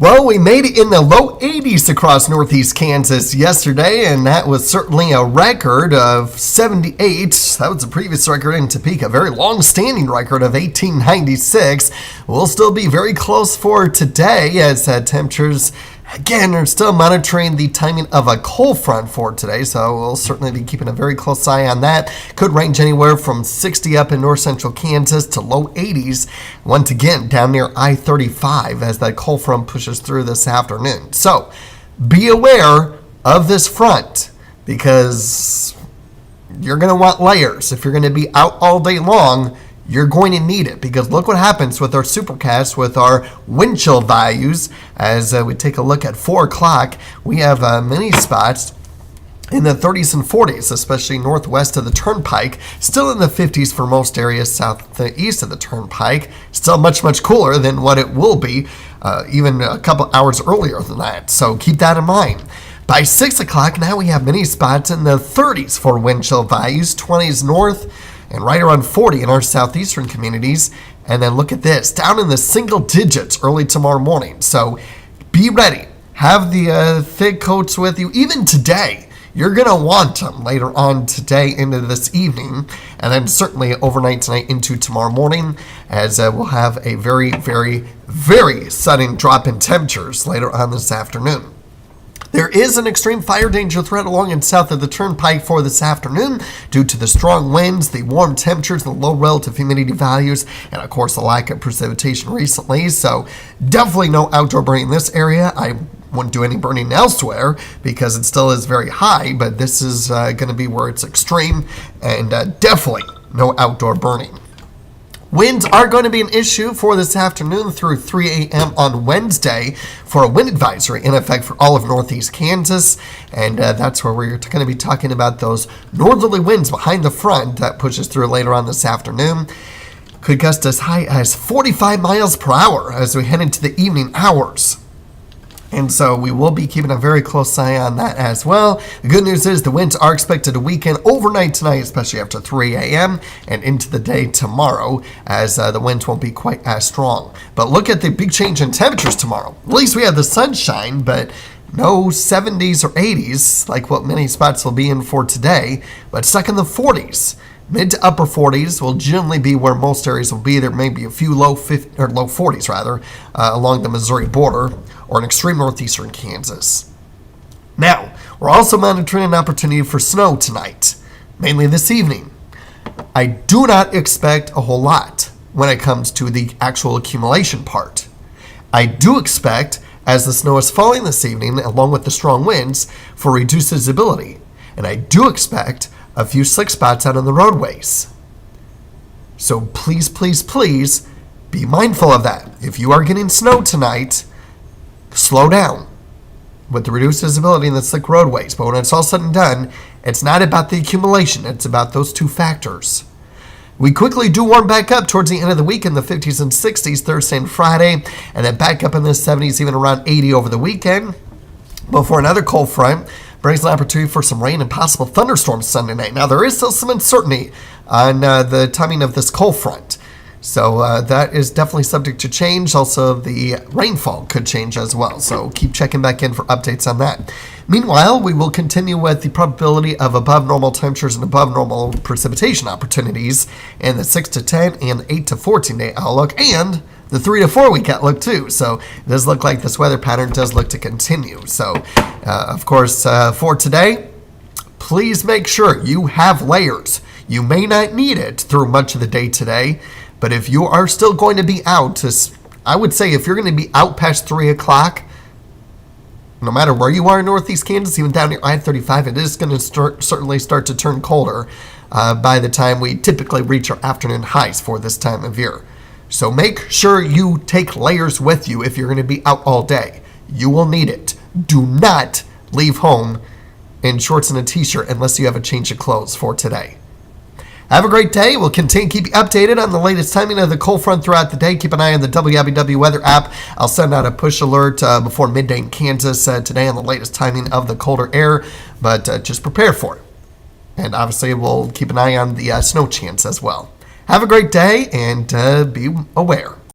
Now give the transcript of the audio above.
Well, we made it in the low 80s across northeast Kansas yesterday, and that was certainly a record of 78. That was the previous record in Topeka, a very long-standing record of 1896. We'll still be very close for today as temperatures, again, are still monitoring the timing of a cold front for today, so we'll certainly be keeping a very close eye on that. Could range anywhere from 60 up in north central Kansas to low 80s, once again down near I-35 as that cold front pushes through this afternoon. So be aware of this front because you're going to want layers. If you're going to be out all day long, you're going to need it because look what happens with our supercast, with our wind chill values. As we take a look at 4 o'clock, we have many spots in the 30s and 40s, especially northwest of the Turnpike, still in the 50s for most areas southeast of the Turnpike, still much, much cooler than what it will be even a couple hours earlier than that. So keep that in mind. By 6 o'clock, now we have many spots in the 30s for wind chill values, 20s north, and right around 40 in our southeastern communities. And then look at this, down in the single digits early tomorrow morning. So be ready. Have the thick coats with you. Even today, you're going to want them later on today into this evening. And then certainly overnight tonight into tomorrow morning, as we'll have a very, very, very sudden drop in temperatures later on this afternoon. There is an extreme fire danger threat along and south of the Turnpike for this afternoon due to the strong winds, the warm temperatures, the low relative humidity values, and of course the lack of precipitation recently. So definitely no outdoor burning in this area. I wouldn't do any burning elsewhere because it still is very high, but this is going to be where it's extreme, and definitely no outdoor burning. Winds are going to be an issue for this afternoon through 3 a.m. on Wednesday for a wind advisory in effect for all of northeast Kansas. And that's where we're going to be talking about those northerly winds behind the front that pushes through later on this afternoon. Could gust as high as 45 miles per hour as we head into the evening hours. And so we will be keeping a very close eye on that as well. The good news is the winds are expected to weaken overnight tonight, especially after 3 a.m. and into the day tomorrow, as the winds won't be quite as strong. But look at the big change in temperatures tomorrow. At least we have the sunshine, but no 70s or 80s like what many spots will be in for today, but stuck in the 40s. Mid to upper 40s will generally be where most areas will be. There may be a few low 40s rather along the Missouri border or in extreme northeastern Kansas. Now, we're also monitoring an opportunity for snow tonight, mainly this evening. I do not expect a whole lot when it comes to the actual accumulation part. I do expect, as the snow is falling this evening, along with the strong winds, for reduced visibility. And I do expect a few slick spots out on the roadways. So please, please, please be mindful of that. If you are getting snow tonight, slow down with the reduced visibility in the slick roadways. But when it's all said and done, it's not about the accumulation. It's about those two factors. We quickly do warm back up towards the end of the week in the 50s and 60s Thursday and Friday, and then back up in the 70s, even around 80 over the weekend, before another cold front brings an opportunity for some rain and possible thunderstorms Sunday night. Now, there is still some uncertainty on the timing of this cold front. So that is definitely subject to change. Also, the rainfall could change as well. So keep checking back in for updates on that. Meanwhile, we will continue with the probability of above normal temperatures and above normal precipitation opportunities in the 6 to 10 and 8 to 14 day outlook and the 3 to 4 week outlook too. So it does look like this weather pattern does look to continue. So of course, for today, please make sure you have layers. You may not need it through much of the day today, but if you are still going to be out, I would say if you're going to be out past 3 o'clock, no matter where you are in northeast Kansas, even down near I-35, it is going to certainly start to turn colder by the time we typically reach our afternoon highs for this time of year. So make sure you take layers with you if you're going to be out all day. You will need it. Do not leave home in shorts and a t-shirt unless you have a change of clothes for today. Have a great day. We'll continue to keep you updated on the latest timing of the cold front throughout the day. Keep an eye on the WIBW weather app. I'll send out a push alert before midday in Kansas today on the latest timing of the colder air, but just prepare for it. And obviously, we'll keep an eye on the snow chance as well. Have a great day and be aware.